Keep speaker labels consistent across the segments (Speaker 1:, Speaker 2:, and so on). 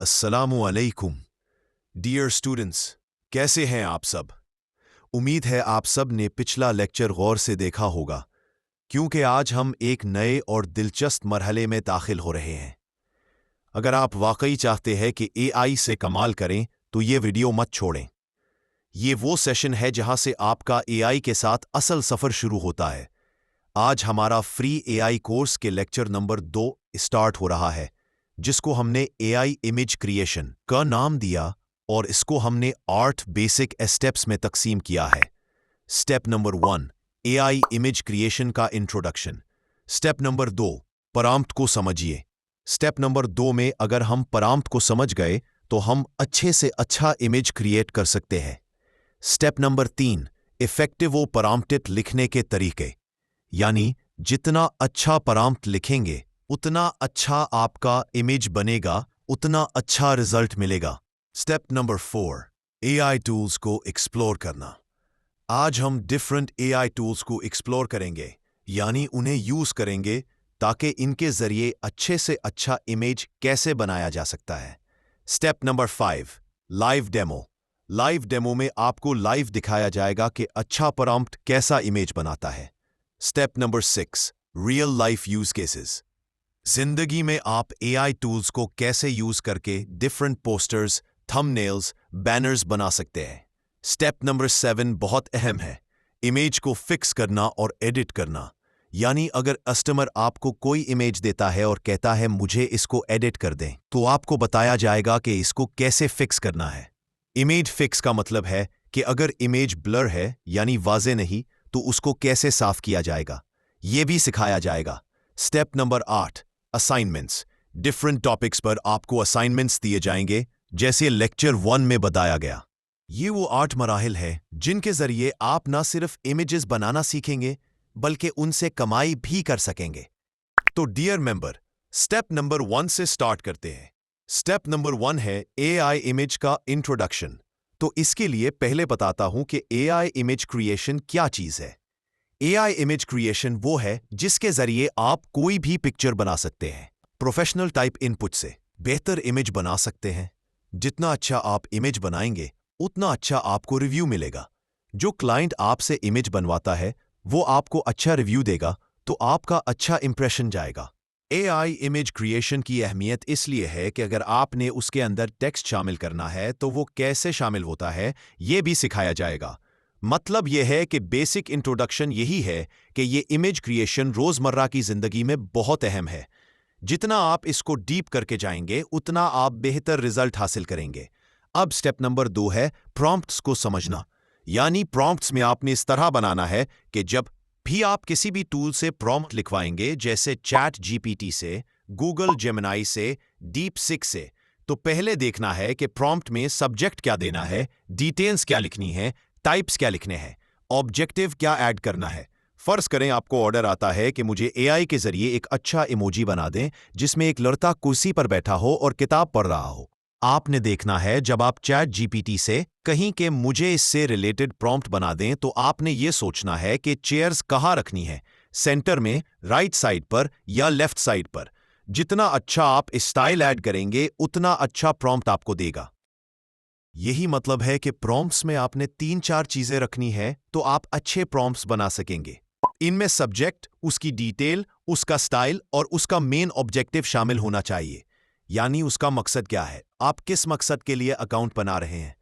Speaker 1: अस्सलामु अलैकुम dear students, कैसे हैं आप सब। उम्मीद है आप सब ने पिछला लेक्चर गौर से देखा होगा, क्योंकि आज हम एक नए और दिलचस्प मरहले में दाखिल हो रहे हैं। अगर आप वाकई चाहते हैं कि एआई से कमाल करें तो ये वीडियो मत छोड़ें। ये वो सेशन है जहां से आपका एआई के साथ असल सफ़र शुरू होता है। आज हमारा फ्री एआई कोर्स के लेक्चर नंबर 2 स्टार्ट हो रहा है, जिसको हमने एआई इमेज क्रिएशन का नाम दिया और इसको हमने 8 बेसिक स्टेप्स में तकसीम किया है। Step number 1, AI image creation का इंट्रोडक्शन। स्टेप नंबर 2, प्रॉम्प्ट को समझिए। स्टेप नंबर 2 में अगर हम प्रॉम्प्ट को समझ गए तो हम अच्छे से अच्छा इमेज क्रिएट कर सकते हैं। स्टेप नंबर 3, इफेक्टिव व प्रॉम्प्टेड लिखने के तरीके, यानी जितना अच्छा प्रॉम्प्ट लिखेंगे उतना अच्छा आपका इमेज बनेगा, उतना अच्छा रिजल्ट मिलेगा। स्टेप नंबर 4, एआई टूल्स को एक्सप्लोर करना। आज हम डिफरेंट एआई टूल्स को एक्सप्लोर करेंगे, यानी उन्हें यूज करेंगे ताकि इनके जरिए अच्छे से अच्छा इमेज कैसे बनाया जा सकता है। Step number 5, live demo. Live demo में आपको लाइव दिखाया जाएगा कि अच्छा प्रॉम्प्ट कैसा इमेज बनाता है। Step number 6, real life use cases. जिंदगी में आप एआई टूल्स को कैसे यूज करके डिफरेंट पोस्टर्स, थंबनेल्स, बैनर्स बना सकते हैं। स्टेप नंबर 7 बहुत अहम है, इमेज को फिक्स करना और एडिट करना। यानी अगर कस्टमर आपको कोई इमेज देता है और कहता है मुझे इसको एडिट कर दें, तो आपको बताया जाएगा कि इसको कैसे फिक्स करना है। इमेज फिक्स का मतलब है कि अगर इमेज ब्लर है यानी वाज़े नहीं, तो उसको कैसे साफ किया जाएगा, ये भी सिखाया जाएगा। Step number 8, assignments. Different topics पर आपको असाइनमेंट्स दिए जाएंगे, जैसे लेक्चर 1 में बताया गया। ये वो 8 मराहिल है जिनके जरिए आप ना सिर्फ इमेजेस बनाना सीखेंगे बल्कि उनसे कमाई भी कर सकेंगे। तो डियर मेंबर, स्टेप नंबर 1 से स्टार्ट करते हैं। स्टेप नंबर 1 है एआई इमेज का इंट्रोडक्शन। तो इसके लिए पहले बताता हूं कि एआई इमेज क्रिएशन क्या चीज है। एआई इमेज क्रिएशन वो है जिसके जरिए आप कोई भी पिक्चर बना सकते हैं। प्रोफेशनल टाइप इनपुट से बेहतर इमेज बना सकते हैं। जितना अच्छा आप इमेज बनाएंगे उतना अच्छा आपको रिव्यू मिलेगा। जो क्लाइंट आपसे इमेज बनवाता है वो आपको अच्छा रिव्यू देगा, तो आपका अच्छा इंप्रेशन जाएगा। एआई इमेज क्रिएशन की अहमियत इसलिए है कि अगर आपने उसके अंदर टेक्स्ट शामिल करना है तो वो कैसे शामिल होता है ये भी सिखाया जाएगा। मतलब यह है कि बेसिक इंट्रोडक्शन यही है कि ये इमेज क्रिएशन रोजमर्रा की जिंदगी में बहुत अहम है। जितना आप इसको डीप करके जाएंगे उतना आप बेहतर रिजल्ट हासिल करेंगे। अब स्टेप नंबर 2 है प्रॉम्प्ट्स को समझना। यानी प्रॉम्प्ट्स में आपने इस तरह बनाना है कि जब भी आप किसी भी टूल से प्रॉम्प्ट लिखवाएंगे, जैसे चैट जीपीटी से, गूगल जेमिनी से, डीप सिक से, तो पहले देखना है कि प्रॉम्प्ट में सब्जेक्ट क्या देना है, डिटेल्स क्या लिखनी है, टाइप्स क्या लिखने हैं, ऑब्जेक्टिव क्या ऐड करना है। फर्ज करें आपको ऑर्डर आता है कि मुझे एआई के जरिए एक अच्छा इमोजी बना दें जिसमें एक लड़का कुर्सी पर बैठा हो और किताब पढ़ रहा हो। आपने देखना है जब आप चैट जीपीटी से कहीं के मुझे इससे रिलेटेड प्रॉम्प्ट बना दें, तो आपने ये सोचना है कि चेयर्स कहाँ रखनी है, सेंटर में, राइट साइड पर या लेफ्ट साइड पर। जितना अच्छा आप स्टाइल ऐड करेंगे उतना अच्छा प्रॉम्प्ट आपको देगा। यही मतलब है कि प्रॉम्प्ट्स में आपने 3-4 चीजें रखनी है तो आप अच्छे प्रॉम्प्ट्स बना सकेंगे। इनमें सब्जेक्ट, उसकी डिटेल, उसका स्टाइल और उसका मेन ऑब्जेक्टिव शामिल होना चाहिए। यानी उसका मकसद क्या है, आप किस मकसद के लिए अकाउंट बना रहे हैं।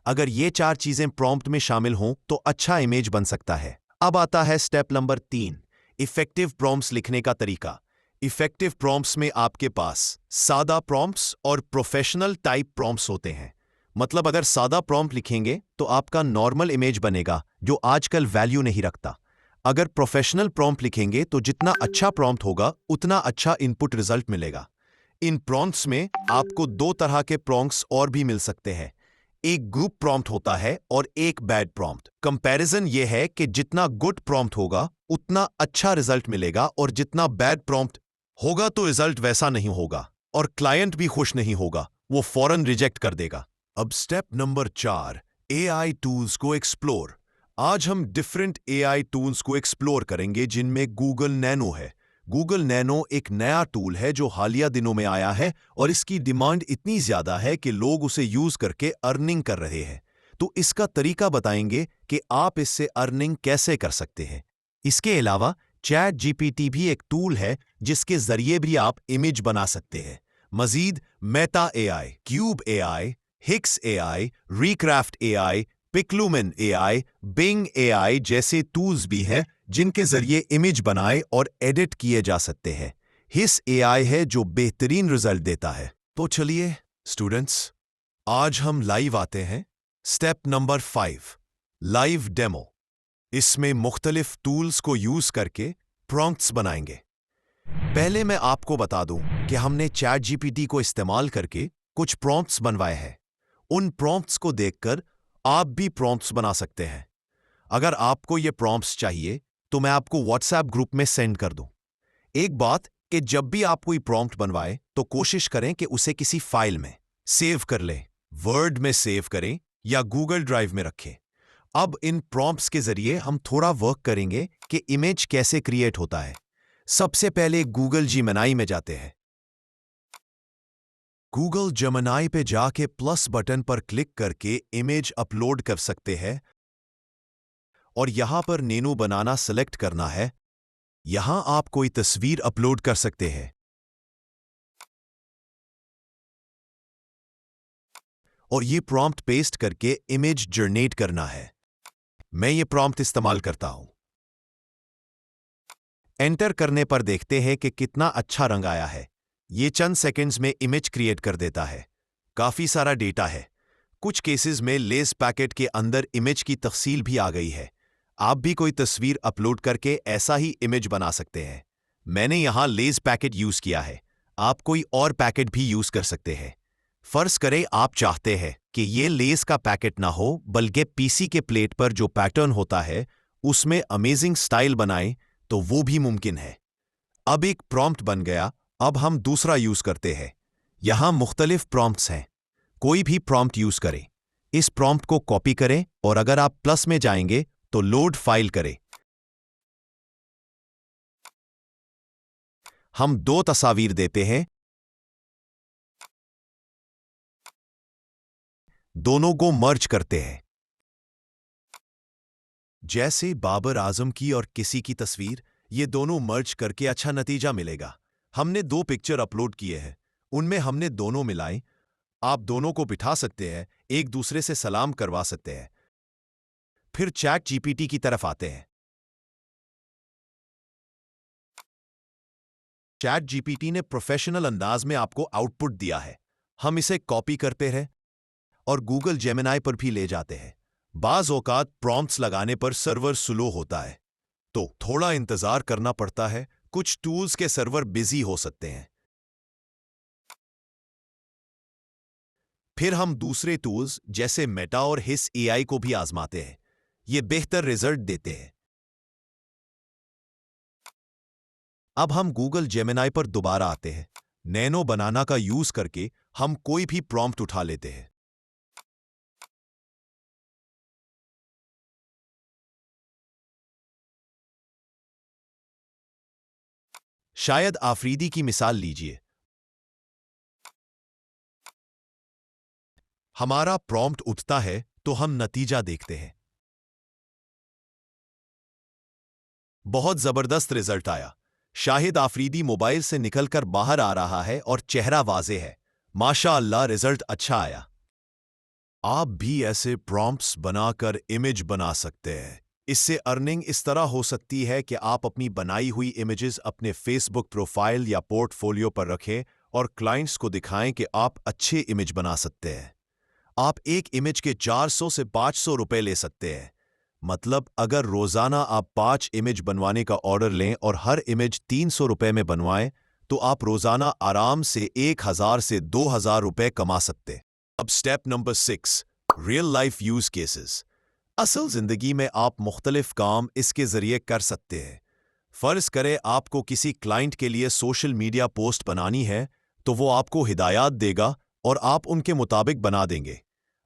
Speaker 1: अगर ये 4 चीजें प्रॉम्प्ट में शामिल हों तो अच्छा इमेज बन सकता है। अब आता है स्टेप नंबर 3, इफेक्टिव प्रॉम्प्ट्स लिखने का तरीका। इफेक्टिव प्रॉम्प्ट्स में आपके पास सादा प्रॉम्प्ट्स और प्रोफेशनल टाइप प्रॉम्प्ट्स होते हैं। मतलब अगर सादा प्रॉम्प्ट लिखेंगे तो आपका नॉर्मल इमेज बनेगा जो आजकल वैल्यू नहीं रखता। अगर प्रोफेशनल प्रॉम्प्ट लिखेंगे तो जितना अच्छा प्रॉम्प्ट होगा उतना अच्छा इनपुट रिजल्ट मिलेगा। इन प्रॉम्प्ट्स में आपको 2 तरह के प्रॉम्प्ट्स और भी मिल सकते हैं। एक ग्रुप प्रॉम्प्ट होता है और एक बैड प्रॉम्प्ट। कंपैरिजन यह है कि जितना गुड प्रॉम्प्ट होगा उतना अच्छा रिजल्ट मिलेगा और जितना बैड प्रॉम्प्ट होगा तो रिजल्ट वैसा नहीं होगा और क्लाइंट भी खुश नहीं होगा, वो फौरन रिजेक्ट कर देगा। अब स्टेप नंबर 4, एआई टूल्स को एक्सप्लोर। आज हम डिफरेंट एआई टूल्स को एक्सप्लोर करेंगे जिनमें गूगल नैनो है, गूगल नैनो एक नया टूल है जो हालिया दिनों में आया है और इसकी डिमांड इतनी ज्यादा है कि लोग उसे यूज करके अर्निंग कर रहे हैं। तो इसका तरीका बताएंगे कि आप इससे अर्निंग कैसे कर सकते हैं। इसके अलावा चैट जीपीटी भी एक टूल है जिसके जरिए भी आप इमेज बना सकते हैं। मजीद Meta AI, Cube AI, Hix AI, Recraft AI, Piclumen AI, Bing AI जैसे टूल्स भी हैं जिनके जरिए इमेज बनाए और एडिट किए जा सकते हैं। हिस एआई है जो बेहतरीन रिजल्ट देता है। तो चलिए स्टूडेंट्स, आज हम लाइव आते हैं स्टेप नंबर 5, लाइव डेमो। इसमें मुख्तलिफ टूल्स को यूज करके प्रॉम्प्ट्स बनाएंगे। पहले मैं आपको बता दूं कि हमने चैट जीपीटी को इस्तेमाल करके कुछ प्रॉम्प्ट्स बनवाए हैं। उन प्रॉम्प्ट्स को देखकर आप भी प्रॉम्प्ट्स बना सकते हैं। अगर आपको ये प्रॉम्प्ट्स चाहिए तो मैं आपको व्हाट्सएप ग्रुप में सेंड कर दूं। एक बात कि जब भी आप कोई प्रॉम्प्ट बनवाएं तो कोशिश करें कि उसे किसी फाइल में सेव कर लें, वर्ड में सेव करें या गूगल ड्राइव में रखें। अब इन प्रॉम्प्ट्स के जरिए हम थोड़ा वर्क करेंगे कि इमेज कैसे क्रिएट होता है। सबसे पहले गूगल जेमिनी में जाते हैं। गूगल जेमिनी पे जाके प्लस बटन पर क्लिक करके इमेज अपलोड कर सकते हैं और यहां पर नैनो बनाना सेलेक्ट करना है। यहां आप कोई तस्वीर अपलोड कर सकते हैं और ये प्रॉम्प्ट पेस्ट करके इमेज जनरेट करना है। मैं ये प्रॉम्प्ट इस्तेमाल करता हूं। एंटर करने पर देखते हैं कि कितना अच्छा रंग आया है। ये चंद सेकंड्स में इमेज क्रिएट कर देता है। काफी सारा डेटा है। कुछ केसेस में लेस पैकेट के अंदर इमेज की तफसील भी आ गई है। आप भी कोई तस्वीर अपलोड करके ऐसा ही इमेज बना सकते हैं। मैंने यहां लेस पैकेट यूज किया है। आप कोई और पैकेट भी यूज कर सकते हैं। फर्ज करें आप चाहते हैं कि ये लेस का पैकेट ना हो बल्कि पीसी के प्लेट पर जो पैटर्न होता है उसमें अमेजिंग स्टाइल बनाएं, तो वो भी मुमकिन है। अब एक प्रॉम्प्ट बन गया। अब हम दूसरा यूज करते हैं। यहां मुख्तलिफ प्रॉम्प्ट्स हैं। कोई भी प्रॉम्प्ट यूज करें। इस प्रॉम्प्ट को कॉपी करें और अगर आप प्लस में जाएंगे तो लोड फाइल करें। हम 2 तस्वीर देते हैं। दोनों को मर्ज करते हैं। जैसे बाबर आजम की और किसी की तस्वीर, ये दोनों मर्ज करके अच्छा नतीजा मिलेगा। हमने 2 पिक्चर अपलोड किए हैं, उनमें हमने दोनों मिलाई। आप दोनों को बिठा सकते हैं, एक दूसरे से सलाम करवा सकते हैं। फिर चैट जीपीटी की तरफ आते हैं। चैट जीपीटी ने प्रोफेशनल अंदाज में आपको आउटपुट दिया है। हम इसे कॉपी करते हैं और गूगल जेमिनी पर भी ले जाते हैं। बाज औकात प्रॉम्प्ट्स लगाने पर सर्वर स्लो होता है, तो थोड़ा इंतजार करना पड़ता है। कुछ टूल्स के सर्वर बिजी हो सकते हैं। फिर हम दूसरे टूल्स जैसे मेटा और हिस एआई को भी आजमाते हैं। ये बेहतर रिजल्ट देते हैं। अब हम गूगल जेमिनी पर दोबारा आते हैं। नैनो बनाना का यूज करके हम कोई भी प्रॉम्प्ट उठा लेते हैं। शायद आफरीदी की मिसाल लीजिए। हमारा प्रॉम्प्ट उठता है तो हम नतीजा देखते हैं। बहुत जबरदस्त रिजल्ट आया। शाहिद आफरीदी मोबाइल से निकलकर बाहर आ रहा है और चेहरा वाजे है। माशाअल्लाह, रिजल्ट अच्छा आया। आप भी ऐसे प्रॉम्प्ट्स बनाकर इमेज बना सकते हैं। इससे अर्निंग इस तरह हो सकती है कि आप अपनी बनाई हुई इमेजेस अपने फेसबुक प्रोफाइल या पोर्टफोलियो पर रखें और क्लाइंट्स को दिखाएं कि आप अच्छे इमेज बना सकते हैं। आप एक इमेज के 400 से 500 रुपए ले सकते हैं। मतलब अगर रोजाना आप 5 इमेज बनवाने का ऑर्डर लें और हर इमेज 300 रुपए में बनवाएं, तो आप रोजाना आराम से 1000 से 2000 रुपए कमा सकते हैं। अब step number 6, real life use cases. असल जिंदगी में आप मुख्तलिफ काम इसके जरिए कर सकते हैं। फर्ज करें आपको किसी क्लाइंट के लिए सोशल मीडिया पोस्ट बनानी है, तो वो आपको हिदायत देगा और आप उनके मुताबिक बना देंगे।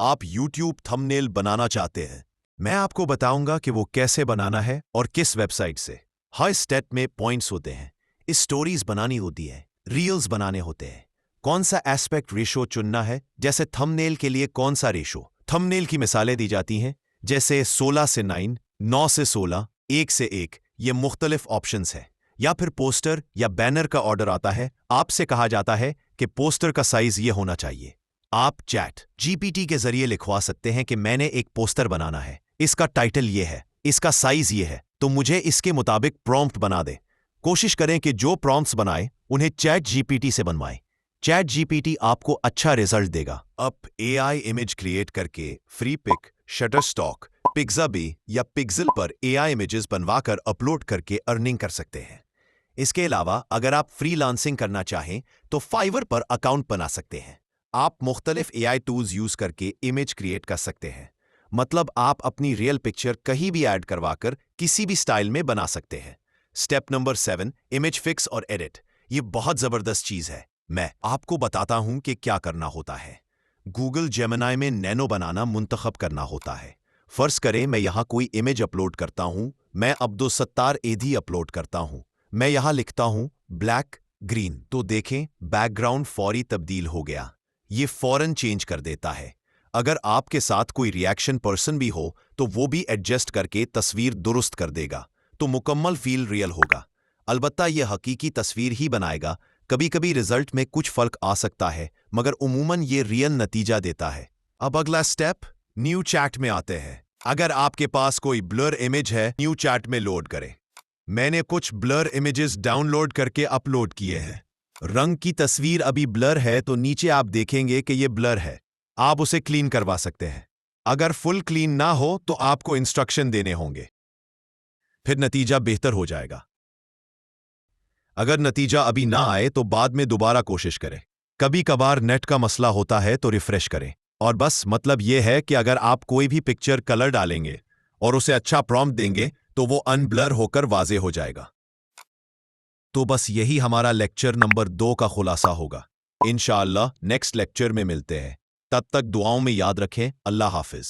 Speaker 1: आप यूट्यूब थंबनेल बनाना चाहते हैं, मैं आपको बताऊंगा कि वो कैसे बनाना है और किस वेबसाइट से। हर स्टेप में पॉइंट्स होते हैं। स्टोरीज बनानी होती है, रील्स बनाने होते हैं। कौन सा एस्पेक्ट रेशो चुनना है, जैसे थंबनेल के लिए कौन सा रेशो। थंबनेल की मिसालें दी जाती हैं, जैसे 16 से 9, 9 से 16, 1 से 1, ये मुख्तलिफ ऑप्शंस है। या फिर पोस्टर या बैनर का ऑर्डर आता है, आपसे कहा जाता है कि पोस्टर का साइज ये होना चाहिए। आप चैट जीपीटी के जरिए लिखवा सकते हैं कि मैंने एक पोस्टर बनाना है, इसका टाइटल ये है, इसका साइज ये है, तो मुझे इसके मुताबिक प्रॉम्प्ट बना दे। कोशिश करें कि जो प्रॉम्प्ट्स बनाए उन्हें चैट जीपीटी से बनवाएं। चैट जीपीटी आपको अच्छा रिजल्ट देगा। अब एआई इमेज क्रिएट करके फ्री पिक, शटरस्टॉक, पिक्साबे या पिक्सल पर एआई इमेजेस बनवाकर अपलोड करके अर्निंग कर सकते हैं। इसके अलावा अगर आप फ्रीलांसिंग करना चाहें तो फाइवर पर अकाउंट बना सकते हैं। आप मुख्तलिफ एआई टूल्स यूज करके इमेज क्रिएट कर सकते हैं। मतलब आप अपनी रियल पिक्चर कहीं भी ऐड करवाकर किसी भी स्टाइल में बना सकते हैं। स्टेप नंबर 7, इमेज फिक्स और एडिट। ये बहुत जबरदस्त चीज है। मैं आपको बताता हूं कि क्या करना होता है। गूगल जेमिनी में नैनो बनाना मुंतखब करना होता है। फर्ज करें मैं यहां कोई इमेज अपलोड करता हूं। मैं अब्दुल सत्तार एधी अपलोड करता हूं। मैं यहां लिखता हूं ब्लैक ग्रीन, तो देखें बैकग्राउंड फौरी तब्दील हो गया। ये फौरन चेंज कर देता है। अगर आपके साथ कोई रिएक्शन पर्सन भी हो तो वो भी एडजस्ट करके तस्वीर दुरुस्त कर देगा, तो मुकम्मल फील रियल होगा। अलबत्ता ये हकीकी तस्वीर ही बनाएगा। कभी कभी रिजल्ट में कुछ फर्क आ सकता है, मगर उमूमन ये रियल नतीजा देता है। अब अगला स्टेप, न्यू चैट में आते हैं। अगर आपके पास कोई ब्लर इमेज है, न्यू चैट में लोड करें। मैंने कुछ ब्लर इमेजेस डाउनलोड करके अपलोड किए हैं। रंग की तस्वीर अभी ब्लर है, तो नीचे आप देखेंगे कि ये ब्लर है। आप उसे क्लीन करवा सकते हैं। अगर फुल क्लीन ना हो तो आपको इंस्ट्रक्शन देने होंगे, फिर नतीजा बेहतर हो जाएगा। अगर नतीजा अभी ना आए तो बाद में दोबारा कोशिश करें। कभी कभार नेट का मसला होता है तो रिफ्रेश करें। और बस मतलब यह है कि अगर आप कोई भी पिक्चर कलर डालेंगे और उसे अच्छा प्रॉम्प्ट देंगे तो वो अनब्लर होकर वाजे हो जाएगा। तो बस यही हमारा लेक्चर नंबर 2 का खुलासा होगा। इंशाअल्लाह नेक्स्ट लेक्चर में मिलते हैं। तब तक दुआओं में याद रखें। अल्लाह हाफिज।